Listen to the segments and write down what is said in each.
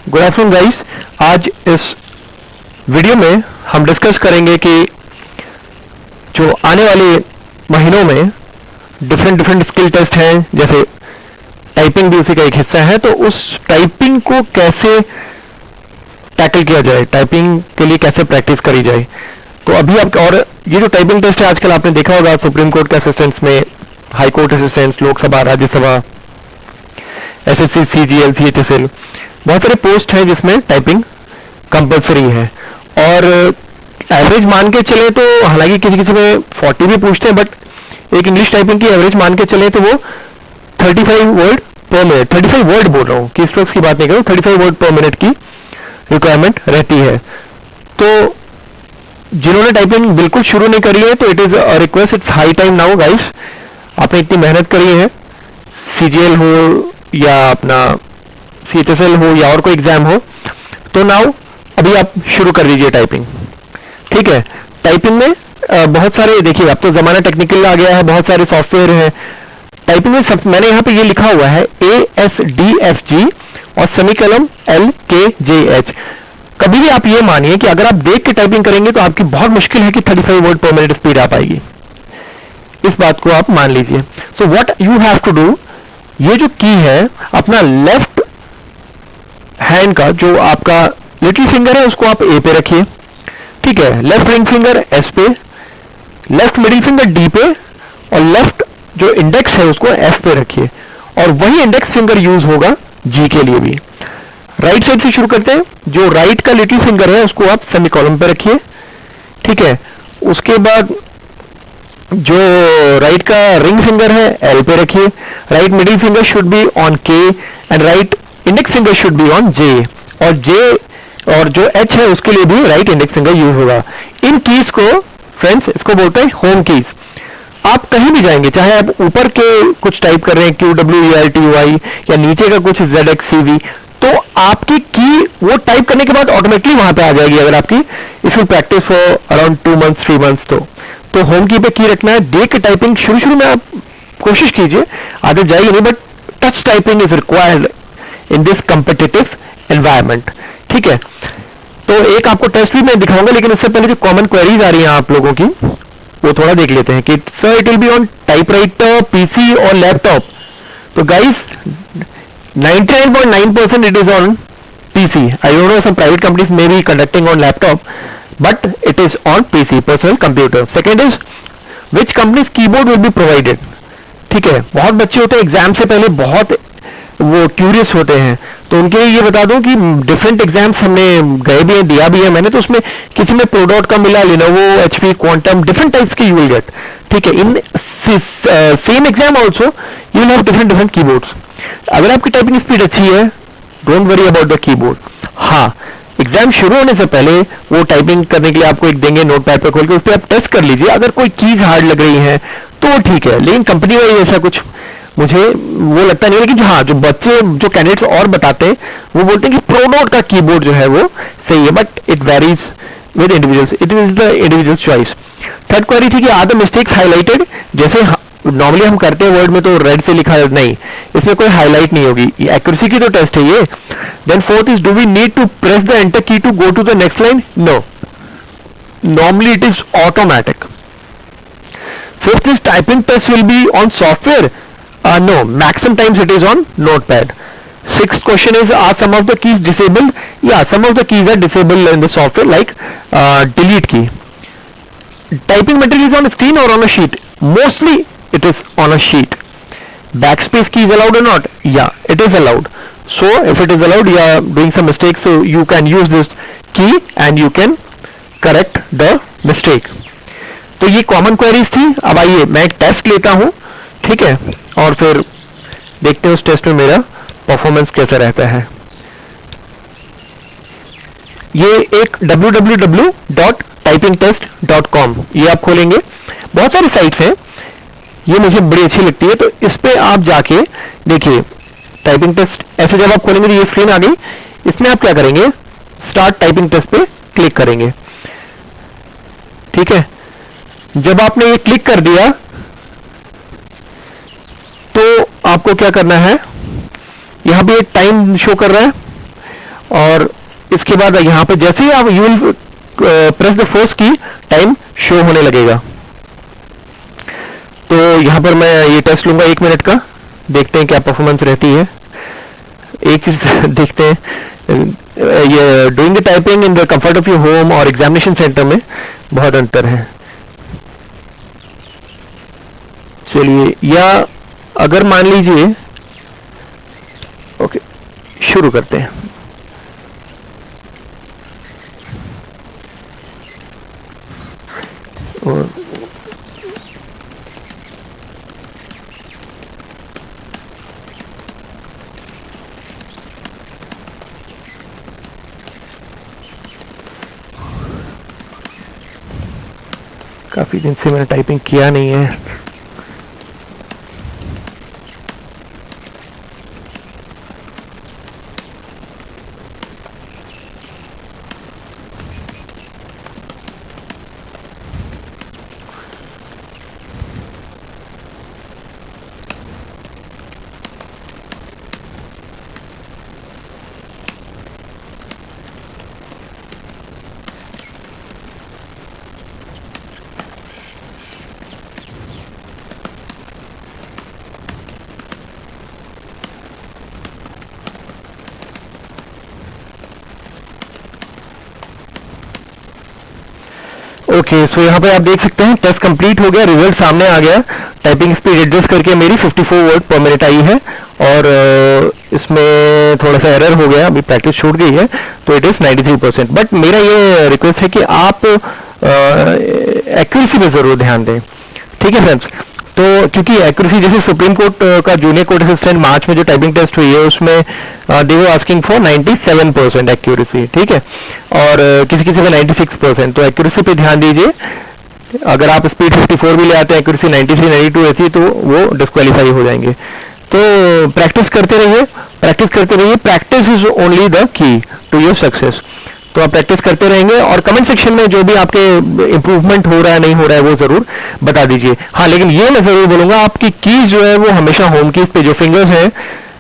Good afternoon guys. आज इस video में हम डिस्कस करेंगे कि जो आने वाले महीनों में डिफरेंट स्किल टेस्ट हैं, जैसे टाइपिंग भी उसी का एक हिस्सा है, तो उस टाइपिंग को कैसे टैकल किया जाए, टाइपिंग के लिए कैसे प्रैक्टिस करी जाए। तो अभी आप, और ये जो टाइपिंग टेस्ट है आजकल आपने देखा होगा सुप्रीम कोर्ट के असिस्टेंट्स में, high court assistants, Lok Sabha, Rajya Sabha, SSC, CGL, CHSL, बहुत सारे पोस्ट हैं जिसमें टाइपिंग कंपलसरी है। और एवरेज मान के चले तो, हालांकि किसी किसी में 40 भी पूछते हैं, बट एक इंग्लिश टाइपिंग की एवरेज मान के चले तो वो 35 वर्ड पर मिनट, 35 वर्ड बोल रहा हूँ, की स्ट्रोक्स की बात नहीं कर रहा हूँ, 35 वर्ड पर मिनट की रिक्वायरमेंट रहती है। तो जिन्होंने टाइपिंग बिल्कुल शुरू नहीं करी है तो it is a request, it's high time now guys. आपने इतनी मेहनत करी है, सीजीएल हो या अपना सीएचएसएल हो या और कोई एग्जाम हो, तो नाउ अभी आप शुरू कर दीजिए टाइपिंग। ठीक है, टाइपिंग में बहुत सारे, देखिए अब तो जमाना टेक्निकल आ गया है, बहुत सारे सॉफ्टवेयर हैं टाइपिंग में। सब मैंने यहाँ पे ये लिखा हुआ है ASDFG और सेमीकोलन LKJH। कभी भी आप ये मानिए कि अगर आप देख के टाइपिंग करेंगे तो आपकी बहुत मुश्किल है कि 35 वर्ड पर मिनट स्पीड आ पाएगी, इस बात को आप मान लीजिए। So what you have to do, ये जो की है, अपना लेफ्ट हैंड का जो आपका लिटिल फिंगर है उसको आप ए पे रखिए, ठीक है, लेफ्ट रिंग फिंगर एस पे, लेफ्ट मिडिल फिंगर डी पे, और लेफ्ट जो इंडेक्स है उसको एफ पे रखिए, और वही इंडेक्स फिंगर यूज होगा जी के लिए भी। राइट साइड से शुरू करते हैं, जो राइट का लिटिल फिंगर है उसको आप सेमीकोलन पे रखिए, ठीक है। उसके बाद जो राइट का रिंग फिंगर है एल पे रखिए, right middle finger should be on K and right index finger should be on J, और जे और जो एच है उसके लिए भी राइट इंडेक्स फिंगर यूज होगा। इन कीज को फ्रेंड्स इसको बोलते हैं होम कीज। आप कहीं भी जाएंगे, चाहे आप ऊपर के कुछ टाइप कर रहे हैं QWERTY या नीचे का कुछ ZXCV, तो आपकी की वो टाइप करने के बाद ऑटोमेटिकली वहां पे आ जाएगी, अगर आपकी if you practice for around 2 months 3 months. तो होम की पे की रखना है। देख के टाइपिंग शुरू में आप कोशिश कीजिए, आदत जाएगी नहीं, but touch typing is required in this competitive environment, ठीक है। तो एक आपको टेस्ट भी मैं दिखाऊंगा, लेकिन उससे पहले जो कॉमन क्वेरीज आ रही हैं आप लोगों की वो थोड़ा देख लेते हैं कि sir it will be on typewriter, PC और लैपटॉप। तो guys 99.9% it is on PC. I don't know, some private companies may be conducting on laptop, but it is on PC, personal computer. Second is which company's keyboard will be provided. ठीक है, बहुत बच्चे होते हैं exam से पहले बहुत वो क्यूरियस होते हैं, तो उनके लिए ये बता दूं कि डिफरेंट एग्जाम्स हमने गए भी हैं, दिया भी है मैंने, तो उसमें किसी में प्रोडॉट का मिला, Lenovo, HP, quantum, different types के यू विल गेट, ठीक है। In same exam also you will have different keyboards. अगर आपकी टाइपिंग स्पीड अच्छी है, don't worry about the keyboard. हाँ, एग्जाम शुरू होने से पहले वो टाइपिंग करने के लिए आपको एक देंगे नोटपैड पर खोल के, उस पर आप टेस्ट कर लीजिए। अगर कोई कीज हार्ड लग रही है तो ठीक है, लेकिन कंपनी वाइज ऐसा कुछ मुझे वो लगता नहीं है। लेकिन हाँ, जो बच्चे, जो कैंडिडेट्स और बताते हैं वो बोलते हैं कि प्रोनोट का कीबोर्ड जो है वो सही है, but it varies with individuals, it is the individual choice. Third query थी कि आर द मिस्टेक्स हाईलाइटेड, जैसे नॉर्मली हम करते हैं वर्ड में तो रेड से लिखा है, नहीं, इसमें कोई हाईलाइट नहीं होगी, एक्यूरेसी की तो टेस्ट है ये। Then fourth is, do we need to press the enter key to go to the next line? No, normally it is automatic. Fifth is, typing test will be on software? No, maximum times it is on notepad. Sixth question is, are some of the keys disabled? Yeah, some of the keys are disabled in the software, like delete key. Typing material is on screen or on a sheet? Mostly it is on a sheet. Backspace key is allowed or not? Yeah, it is allowed. So if it is allowed, you are doing some mistakes, so you can use this key and you can correct the mistake. तो ये common queries थी। अब आइए मैं एक test लेता हूं, ठीक है, और फिर देखते हैं उस टेस्ट में मेरा परफॉर्मेंस कैसा रहता है। ये एक www.typingtest.com ये आप खोलेंगे, बहुत सारी साइट्स हैं, ये मुझे बड़ी अच्छी लगती है, तो इस पे आप जाके देखिए टाइपिंग टेस्ट। ऐसे जब आप खोलेंगे तो ये स्क्रीन आ गई, इसमें आप क्या करेंगे, स्टार्ट टाइपिंग टेस्ट पे क्लिक करेंगे, ठीक है। जब आपने ये क्लिक कर दिया तो आपको क्या करना है, यहां भी एक टाइम शो कर रहा है और इसके बाद यहाँ पे जैसे ही आप you will press the first की, टाइम शो होने लगेगा। तो यहाँ पर मैं ये टेस्ट लूंगा 1 मिनट का, देखते हैं क्या परफॉर्मेंस रहती है। एक चीज देखते हैं, ये doing the typing in the comfort of your home और एग्जामिनेशन सेंटर में बहुत अंतर है। चलिए, या अगर मान लीजिए, ओके शुरू करते हैं। और काफी दिन से मैंने टाइपिंग किया नहीं है। ओके, सो यहाँ पे आप देख सकते हैं टेस्ट कंप्लीट हो गया, रिजल्ट सामने आ गया। टाइपिंग स्पीड एडजस्ट करके मेरी 54 वर्ड पर मिनट आई है, और इसमें थोड़ा सा एरर हो गया, अभी प्रैक्टिस छूट गई है, तो इट इज 93%। बट मेरा ये रिक्वेस्ट है कि आप एक्यूरेसी पे जरूर ध्यान दें, ठीक है फ्रेंड्स। तो क्योंकि एक्यूरेसी, जैसे सुप्रीम कोर्ट का जूनियर कोर्ट असिस्टेंट मार्च में जो टाइपिंग टेस्ट हुई है उसमें दे वर आस्किंग फॉर 97% एक्यूरेसी, ठीक है, और किसी किसी में 96%। तो एक्यूरेसी पे ध्यान दीजिए। अगर आप स्पीड 54 भी ले आते हैं, एक्यूरेसी 93 92 रहती, तो वो डिस्क्वालीफाई हो जाएंगे। तो प्रैक्टिस करते रहिए, प्रैक्टिस करते रहिए। Practice is only the key to your success. तो आप प्रैक्टिस करते रहेंगे, और कमेंट सेक्शन में जो भी आपके इंप्रूवमेंट हो रहा है, नहीं हो रहा है, वो जरूर बता दीजिए। हाँ, लेकिन ये मैं जरूर बोलूंगा, आपकी कीज जो है वो हमेशा होम कीज पे, जो फिंगर्स हैं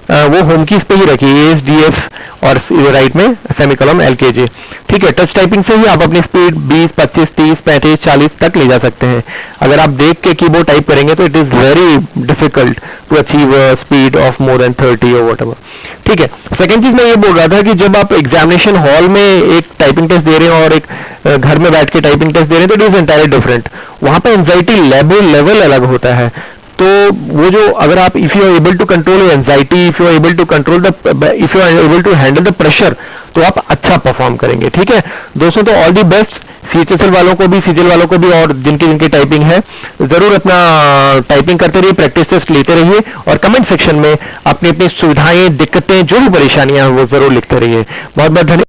वो होम कीज पे ही रखिए, एस डी एफ और राइट में सेमीकोलन LKJ, ठीक है। टच टाइपिंग से ही आप अपनी स्पीड 20 25 30 35 40 तक ले जा सकते हैं। अगर आप देख के कीबोर्ड टाइप करेंगे तो it is very difficult to achieve speed of more than 30 और व्हाटएवर, ठीक है। सेकंड चीज मैं ये बोल रहा था कि जब आप एग्जामिनेशन हॉल में एक टाइपिंग टेस्ट दे रहे हैं और एक घर में बैठ के टाइपिंग टेस्ट दे रहे हैं, तो इट इज एंटायरली डिफरेंट। वहां पर एंजाइटी लेवल अलग होता है। तो वो जो, अगर आप if you are able to control anxiety, if you are able to control the, if you are able to handle the pressure, तो आप अच्छा परफॉर्म करेंगे, ठीक है दोस्तों। तो ऑल दी बेस्ट CHSL वालों को भी, CGL वालों को भी, और जिनकी जिनकी टाइपिंग है, जरूर अपना टाइपिंग करते रहिए, प्रैक्टिस टेस्ट लेते रहिए, और कमेंट सेक्शन में अपनी अपनी सुविधाएं, दिक्कतें, जो भी परेशानियां हैं वो जरूर लिखते रहिए। बहुत बहुत धन्यवाद।